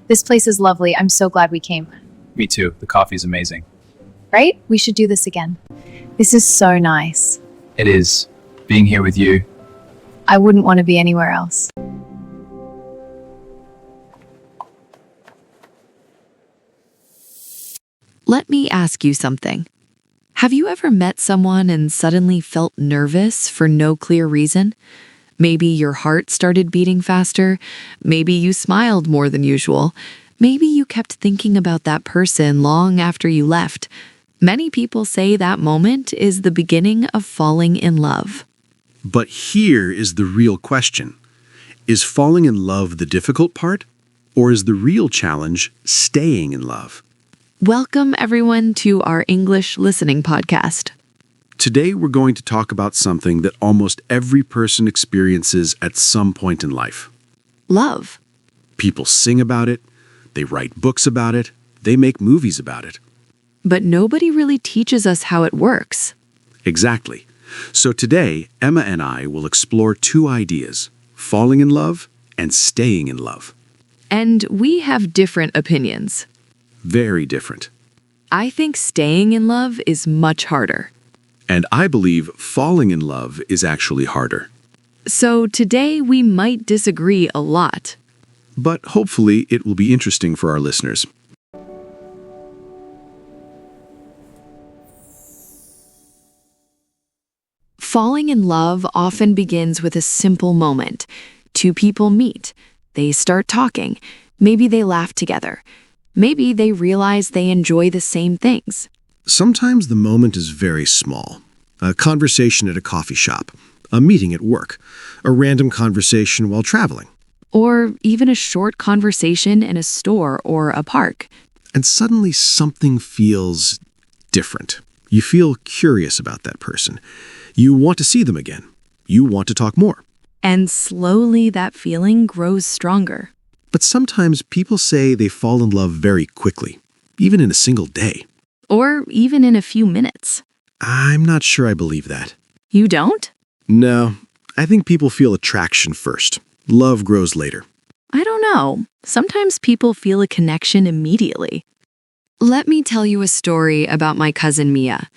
This place is lovely. I'm so glad we came. Me too. The coffee's amazing. Right? We should do this again. This is so nice. It is. Being here with you. I wouldn't want to be anywhere else. Let me ask you something. Have you ever met someone and suddenly felt nervous for no clear reason? Maybe your heart started beating faster. Maybe you smiled more than usual. Maybe you kept thinking about that person long after you left. Many people say that moment is the beginning of falling in love. But here is the real question. Is falling in love the difficult part? Or is the real challenge staying in love? Welcome, everyone, to our English listening podcast. Today, we're going to talk about something that almost every person experiences at some point in life. Love. People sing about it, they write books about it, they make movies about it. But nobody really teaches us how it works. Exactly. So today, Emma and I will explore two ideas, falling in love and staying in love. And we have different opinions. Very different. I think staying in love is much harder. And I believe falling in love is actually harder. So today we might disagree a lot. But hopefully it will be interesting for our listeners. Falling in love often begins with a simple moment. Two people meet. They start talking. Maybe they laugh together. Maybe they realize they enjoy the same things. Sometimes the moment is very small. A conversation at a coffee shop, a meeting at work, a random conversation while traveling. Or even a short conversation in a store or a park. And suddenly something feels different. You feel curious about that person. You want to see them again. You want to talk more. And slowly that feeling grows stronger. But sometimes people say they fall in love very quickly, even in a single day. Or even in a few minutes. I'm not sure I believe that. You don't? No, I think people feel attraction first. Love grows later. I don't know. Sometimes people feel a connection immediately. Let me tell you a story about my cousin Mia.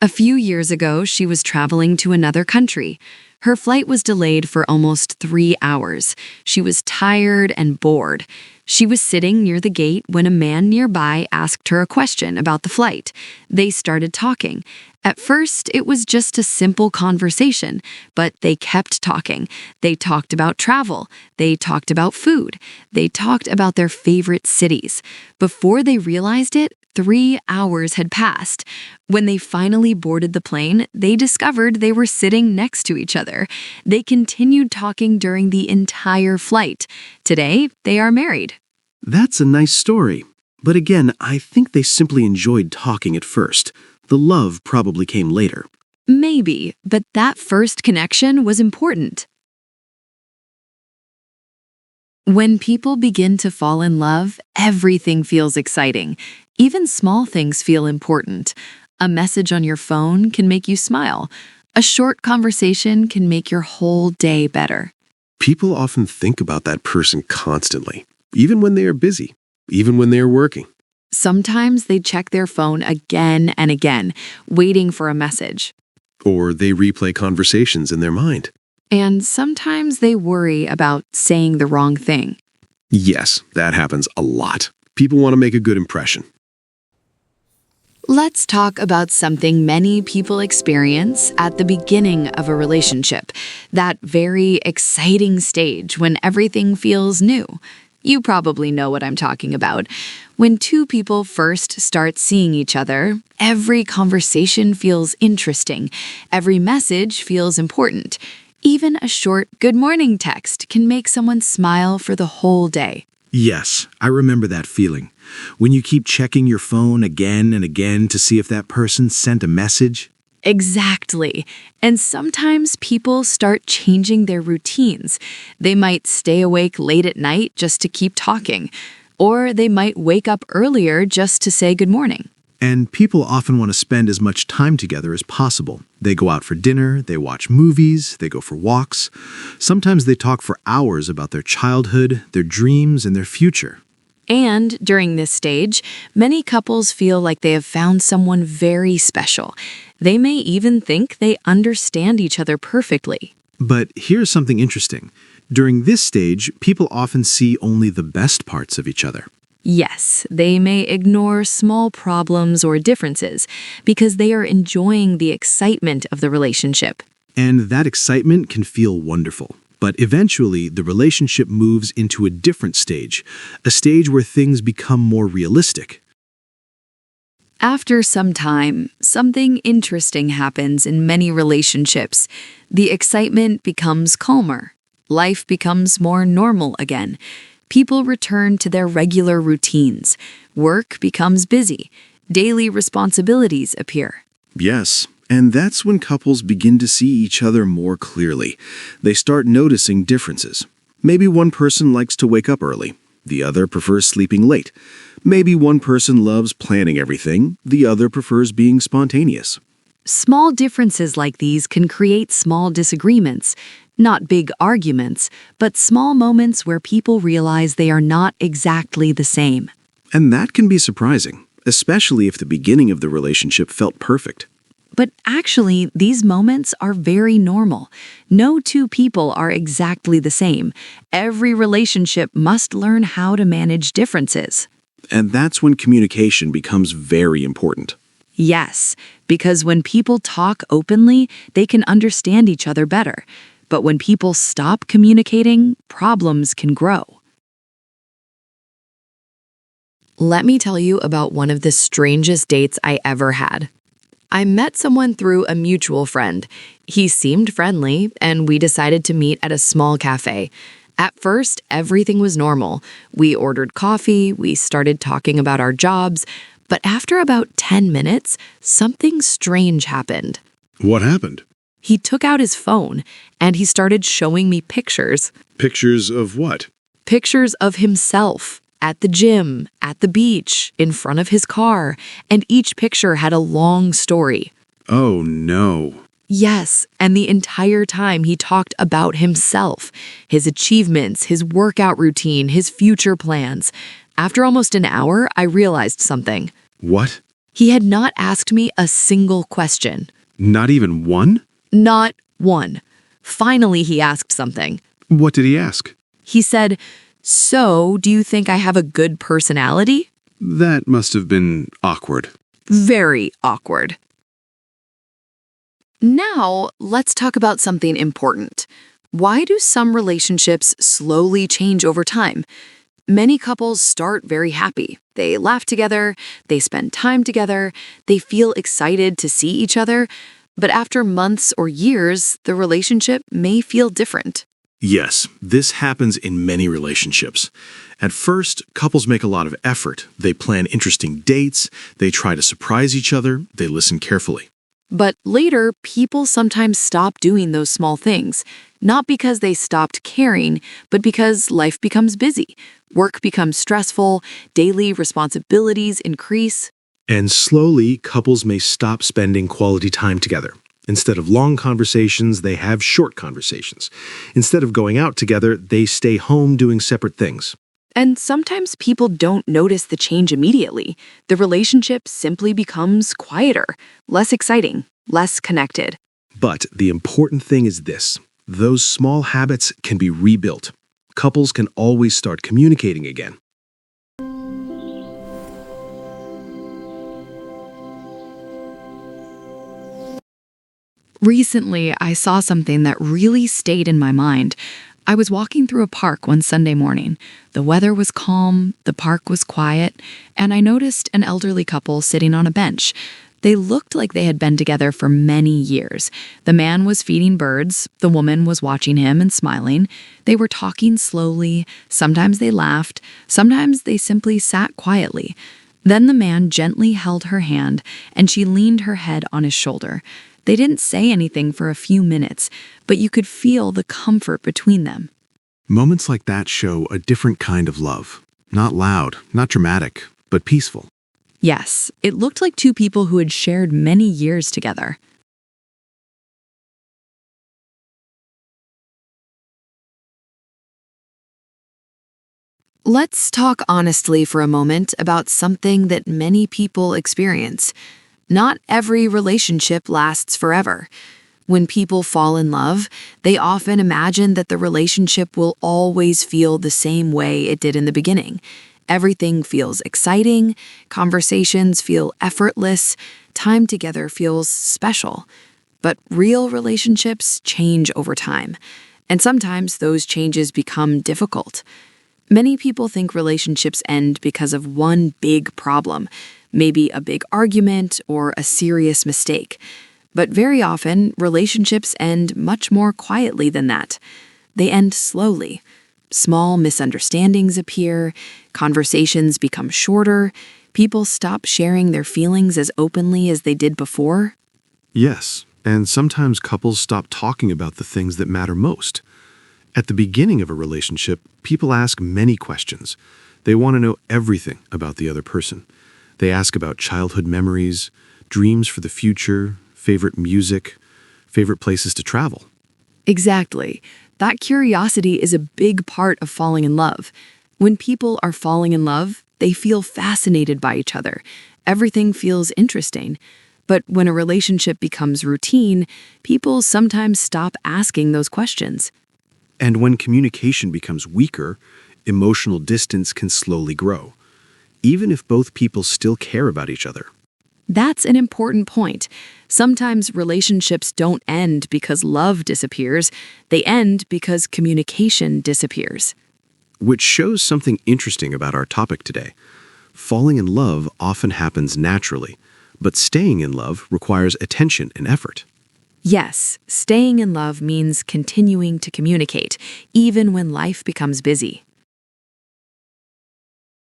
A few years ago, she was traveling to another country. Her flight was delayed for almost 3 hours. She was tired and bored. She was sitting near the gate when a man nearby asked her a question about the flight. They started talking. At first, it was just a simple conversation, but they kept talking. They talked about travel. They talked about food. They talked about their favorite cities. Before they realized it, 3 hours had passed. When they finally boarded the plane, they discovered they were sitting next to each other. They continued talking during the entire flight. Today, they are married. That's a nice story. But again, I think they simply enjoyed talking at first. The love probably came later. Maybe, but that first connection was important. When people begin to fall in love, everything feels exciting. Even small things feel important. A message on your phone can make you smile. A short conversation can make your whole day better. People often think about that person constantly, even when they are busy, even when they are working. Sometimes they check their phone again and again, waiting for a message. Or they replay conversations in their mind. And sometimes they worry about saying the wrong thing. Yes, that happens a lot. People want to make a good impression. Let's talk about something many people experience at the beginning of a relationship, that very exciting stage when everything feels new. You probably know what I'm talking about. When two people first start seeing each other, every conversation feels interesting. Every message feels important. Even a short good morning text can make someone smile for the whole day. Yes, I remember that feeling. When you keep checking your phone again and again to see if that person sent a message. Exactly. And sometimes people start changing their routines. They might stay awake late at night just to keep talking. Or they might wake up earlier just to say good morning. And people often want to spend as much time together as possible. They go out for dinner, they watch movies, they go for walks. Sometimes they talk for hours about their childhood, their dreams, and their future. And during this stage, many couples feel like they have found someone very special. They may even think they understand each other perfectly. But here's something interesting. During this stage, people often see only the best parts of each other. Yes, they may ignore small problems or differences because they are enjoying the excitement of the relationship. And that excitement can feel wonderful. But eventually, the relationship moves into a different stage, a stage where things become more realistic. After some time, something interesting happens in many relationships. The excitement becomes calmer. Life becomes more normal again. People return to their regular routines. Work becomes busy. Daily responsibilities appear. Yes, and that's when couples begin to see each other more clearly. They start noticing differences. Maybe one person likes to wake up early. The other prefers sleeping late. Maybe one person loves planning everything. The other prefers being spontaneous. Small differences like these can create small disagreements. Not big arguments, but small moments where people realize they are not exactly the same. And that can be surprising, especially if the beginning of the relationship felt perfect. But actually, these moments are very normal. No two people are exactly the same. Every relationship must learn how to manage differences. And that's when communication becomes very important. Yes, because when people talk openly, they can understand each other better. But when people stop communicating, problems can grow. Let me tell you about one of the strangest dates I ever had. I met someone through a mutual friend. He seemed friendly, and we decided to meet at a small cafe. At first, everything was normal. We ordered coffee, we started talking about our jobs, but after about 10 minutes, something strange happened. What happened? He took out his phone, and he started showing me pictures. Pictures of what? Pictures of himself. At the gym, at the beach, in front of his car, and each picture had a long story. Oh, no. Yes, and the entire time he talked about himself, his achievements, his workout routine, his future plans. After almost an hour, I realized something. What? He had not asked me a single question. Not even one? Not one. Finally, he asked something. What did he ask? He said, "So, do you think I have a good personality?" That must have been awkward. Very awkward. Now, let's talk about something important. Why do some relationships slowly change over time? Many couples start very happy. They laugh together, they spend time together, they feel excited to see each other, but after months or years, the relationship may feel different. Yes, this happens in many relationships. At first, couples make a lot of effort. They plan interesting dates, they try to surprise each other, they listen carefully. But later, people sometimes stop doing those small things, not because they stopped caring, but because life becomes busy. Work becomes stressful, daily responsibilities increase. And slowly, couples may stop spending quality time together. Instead of long conversations, they have short conversations. Instead of going out together, they stay home doing separate things. And sometimes people don't notice the change immediately. The relationship simply becomes quieter, less exciting, less connected. But the important thing is this: those small habits can be rebuilt. Couples can always start communicating again. Recently, I saw something that really stayed in my mind. I was walking through a park one Sunday morning. The weather was calm, the park was quiet, and I noticed an elderly couple sitting on a bench. They looked like they had been together for many years. The man was feeding birds, the woman was watching him and smiling. They were talking slowly, sometimes they laughed, sometimes they simply sat quietly. Then the man gently held her hand, and she leaned her head on his shoulder. They didn't say anything for a few minutes, but you could feel the comfort between them. Moments like that show a different kind of love. Not loud, not dramatic, but peaceful. Yes, it looked like two people who had shared many years together. Let's talk honestly for a moment about something that many people experience. Not every relationship lasts forever. When people fall in love, they often imagine that the relationship will always feel the same way it did in the beginning. Everything feels exciting, conversations feel effortless, time together feels special. But real relationships change over time, and sometimes those changes become difficult. Many people think relationships end because of one big problem, maybe a big argument or a serious mistake. But very often, relationships end much more quietly than that. They end slowly. Small misunderstandings appear, conversations become shorter, people stop sharing their feelings as openly as they did before. Yes, and sometimes couples stop talking about the things that matter most. At the beginning of a relationship, people ask many questions. They want to know everything about the other person. They ask about childhood memories, dreams for the future, favorite music, favorite places to travel. Exactly. That curiosity is a big part of falling in love. When people are falling in love, they feel fascinated by each other. Everything feels interesting. But when a relationship becomes routine, people sometimes stop asking those questions. And when communication becomes weaker, emotional distance can slowly grow, even if both people still care about each other. That's an important point. Sometimes relationships don't end because love disappears. They end because communication disappears. Which shows something interesting about our topic today. Falling in love often happens naturally, but staying in love requires attention and effort. Yes, staying in love means continuing to communicate, even when life becomes busy.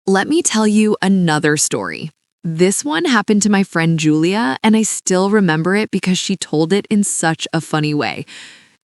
Let me tell you another story. This one happened to my friend Julia, and I still remember it because she told it in such a funny way.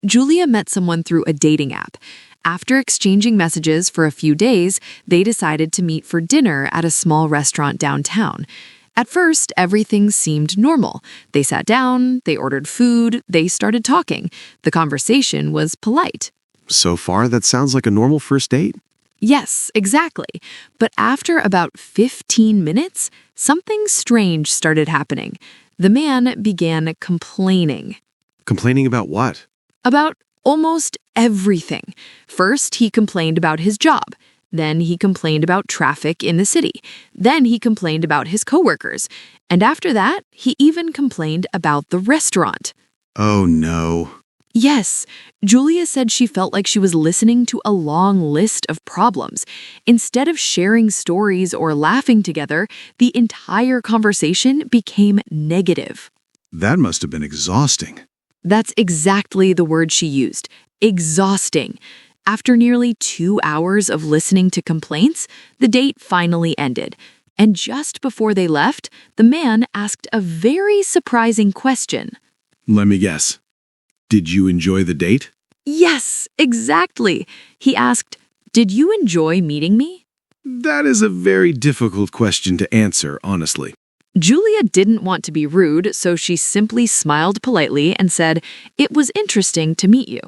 Julia met someone through a dating app. After exchanging messages for a few days, they decided to meet for dinner at a small restaurant downtown. At first, everything seemed normal. They sat down, they ordered food, they started talking. The conversation was polite. So far, that sounds like a normal first date. Yes, exactly. But after about 15 minutes, something strange started happening. The man began complaining. Complaining about what? About almost everything. First, he complained about his job. Then he complained about traffic in the city. Then he complained about his coworkers. And after that, he even complained about the restaurant. Oh no. Yes, Julia said she felt like she was listening to a long list of problems. Instead of sharing stories or laughing together, the entire conversation became negative. That must have been exhausting. That's exactly the word she used. Exhausting. After nearly 2 hours of listening to complaints, the date finally ended. And just before they left, the man asked a very surprising question. Let me guess. Did you enjoy the date? Yes, exactly. He asked, "Did you enjoy meeting me?" That is a very difficult question to answer, honestly. Julia didn't want to be rude, so she simply smiled politely and said, "It was interesting to meet you."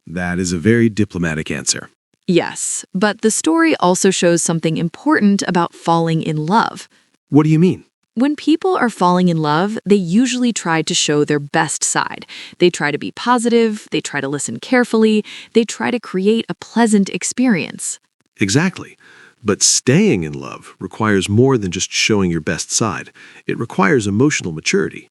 That is a very diplomatic answer. Yes, but the story also shows something important about falling in love. What do you mean? When people are falling in love, they usually try to show their best side. They try to be positive, they try to listen carefully, they try to create a pleasant experience. Exactly. But staying in love requires more than just showing your best side. It requires emotional maturity.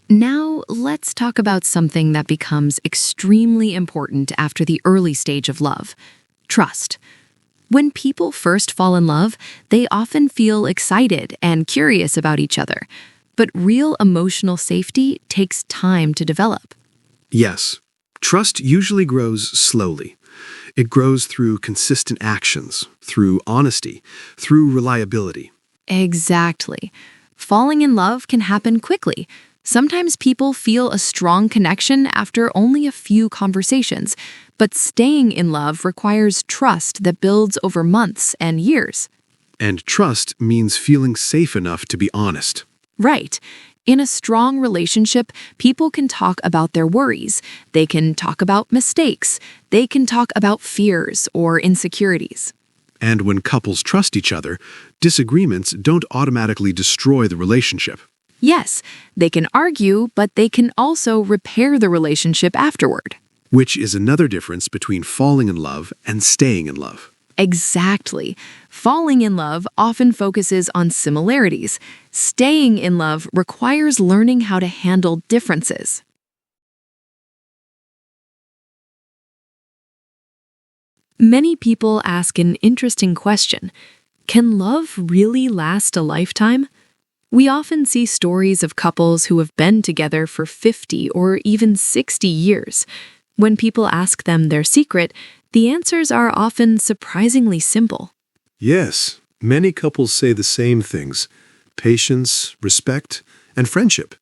Now, let's talk about something that becomes extremely important after the early stage of love: trust. When people first fall in love, they often feel excited and curious about each other. But real emotional safety takes time to develop. Yes, trust usually grows slowly. It grows through consistent actions, through honesty, through reliability. Exactly. Falling in love can happen quickly. Sometimes people feel a strong connection after only a few conversations, but staying in love requires trust that builds over months and years. And trust means feeling safe enough to be honest. Right. In a strong relationship, people can talk about their worries. They can talk about mistakes. They can talk about fears or insecurities. And when couples trust each other, disagreements don't automatically destroy the relationship. Yes, they can argue, but they can also repair the relationship afterward. Which is another difference between falling in love and staying in love. Exactly. Falling in love often focuses on similarities. Staying in love requires learning how to handle differences. Many people ask an interesting question. Can love really last a lifetime? We often see stories of couples who have been together for 50 or even 60 years. When people ask them their secret, the answers are often surprisingly simple. Yes, many couples say the same things: patience, respect, and friendship.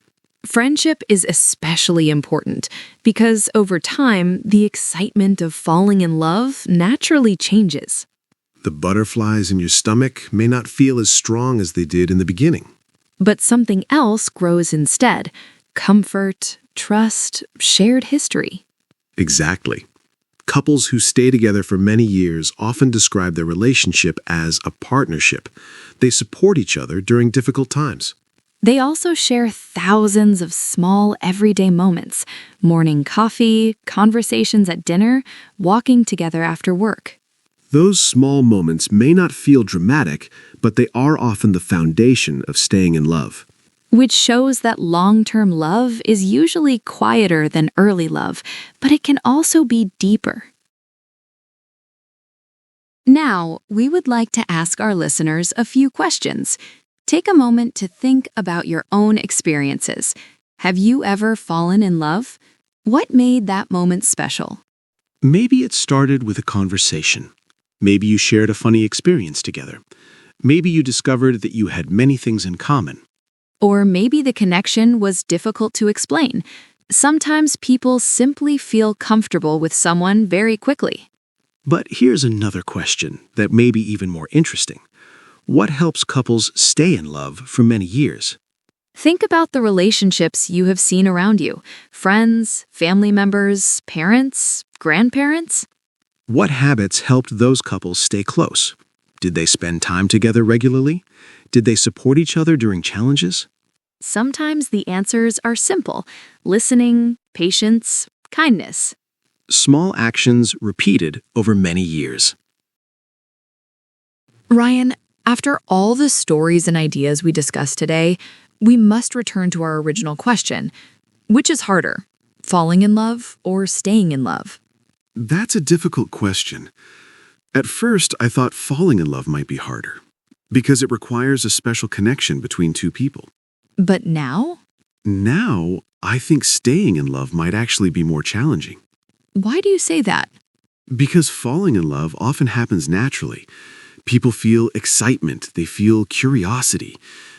Friendship is especially important because over time, the excitement of falling in love naturally changes. The butterflies in your stomach may not feel as strong as they did in the beginning. But something else grows instead: comfort, trust, shared history. Exactly. Couples who stay together for many years often describe their relationship as a partnership. They support each other during difficult times. They also share thousands of small, everyday moments: morning coffee, conversations at dinner, walking together after work. Those small moments may not feel dramatic, but they are often the foundation of staying in love. Which shows that long-term love is usually quieter than early love, but it can also be deeper. Now, we would like to ask our listeners a few questions. Take a moment to think about your own experiences. Have you ever fallen in love? What made that moment special? Maybe it started with a conversation. Maybe you shared a funny experience together. Maybe you discovered that you had many things in common. Or maybe the connection was difficult to explain. Sometimes people simply feel comfortable with someone very quickly. But here's another question that may be even more interesting. What helps couples stay in love for many years? Think about the relationships you have seen around you: friends, family members, parents, grandparents. What habits helped those couples stay close? Did they spend time together regularly? Did they support each other during challenges? Sometimes the answers are simple: listening, patience, kindness. Small actions repeated over many years. Ryan, after all the stories and ideas we discussed today, we must return to our original question. Which is harder, falling in love or staying in love? That's a difficult question. At first, I thought falling in love might be harder, because it requires a special connection between two people. But now? Now, I think staying in love might actually be more challenging. Why do you say that? Because falling in love often happens naturally. People feel excitement, they feel curiosity.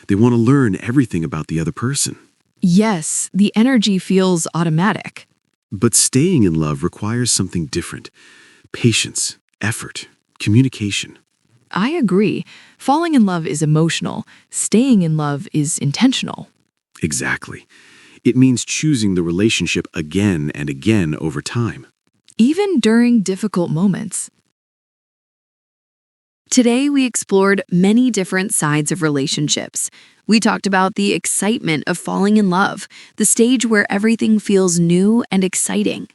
They want to learn everything about the other person. Yes, the energy feels automatic. But staying in love requires something different: patience, effort, communication. I agree. Falling in love is emotional. Staying in love is intentional. Exactly. It means choosing the relationship again and again over time. Even during difficult moments. Today, we explored many different sides of relationships. We talked about the excitement of falling in love, the stage where everything feels new and exciting.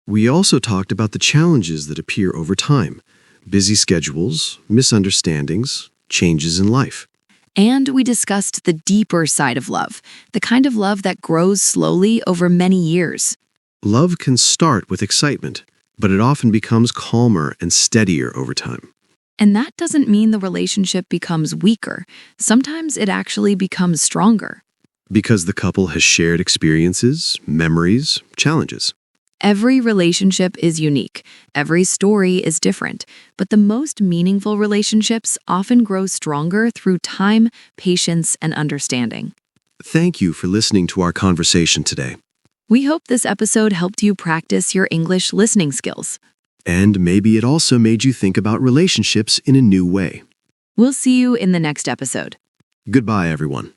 We also talked about the challenges that appear over time: busy schedules, misunderstandings, changes in life. And we discussed the deeper side of love, the kind of love that grows slowly over many years. Love can start with excitement, but it often becomes calmer and steadier over time. And that doesn't mean the relationship becomes weaker. Sometimes it actually becomes stronger. Because the couple has shared experiences, memories, challenges. Every relationship is unique. Every story is different. But the most meaningful relationships often grow stronger through time, patience, and understanding. Thank you for listening to our conversation today. We hope this episode helped you practice your English listening skills. And maybe it also made you think about relationships in a new way. We'll see you in the next episode. Goodbye, everyone.